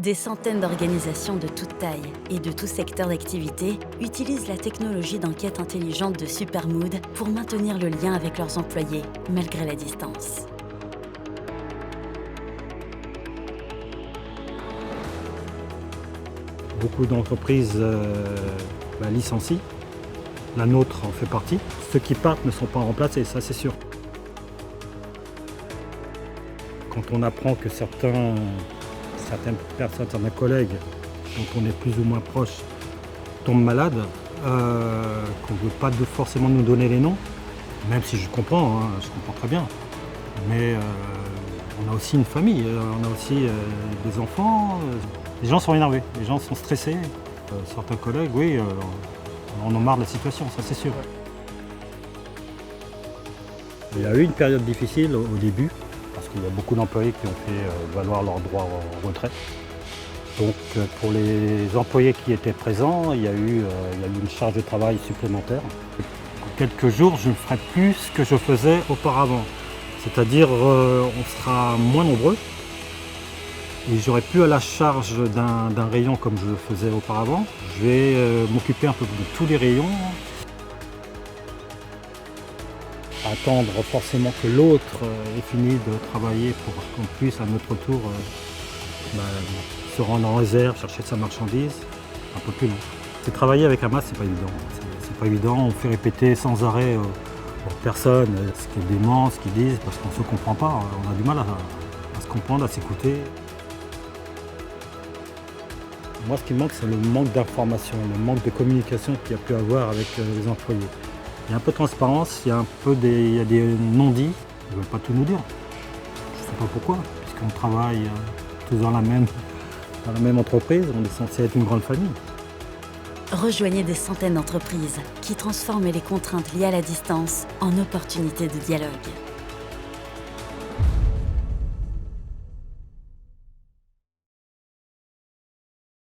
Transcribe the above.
Des centaines d'organisations de toute taille et de tout secteur d'activité utilisent la technologie d'enquête intelligente de Supermood pour maintenir le lien avec leurs employés, malgré la distance. Beaucoup d'entreprises licencient. La nôtre en fait partie. Ceux qui partent ne sont pas remplacés, ça c'est sûr. Quand on apprend que certaines personnes, certains collègues dont on est plus ou moins proche tombent malades, qu'on ne veut pas forcément nous donner les noms, même si je comprends très bien. Mais on a aussi une famille, on a aussi des enfants. Les gens sont énervés, les gens sont stressés. Certains collègues, oui, on en marre de la situation, ça c'est sûr. Il y a eu une période difficile au début, parce qu'il y a beaucoup d'employés qui ont fait valoir leurs droits en retraite. Donc pour les employés qui étaient présents, il y a eu une charge de travail supplémentaire. En quelques jours, je ne ferai plus ce que je faisais auparavant. C'est-à-dire on sera moins nombreux. Et j'aurai plus à la charge d'un rayon comme je le faisais auparavant. Je vais m'occuper un peu de tous les rayons. Attendre forcément que l'autre ait fini de travailler pour qu'on puisse à notre tour se rendre en réserve, chercher sa marchandise, un peu plus long. C'est travailler avec Hamas, c'est pas évident. C'est pas évident, on fait répéter sans arrêt aux personnes ce qu'ils démentent, ce qu'ils disent, parce qu'on ne se comprend pas, on a du mal à se comprendre, à s'écouter. Moi, ce qui me manque, c'est le manque d'information, le manque de communication qu'il y a pu avoir avec les employés. Il y a un peu de transparence, il y a des non-dits, ils ne veulent pas tout nous dire. Je ne sais pas pourquoi, puisqu'on travaille tous dans la même entreprise, on est censé être une grande famille. Rejoignez des centaines d'entreprises qui transforment les contraintes liées à la distance en opportunités de dialogue.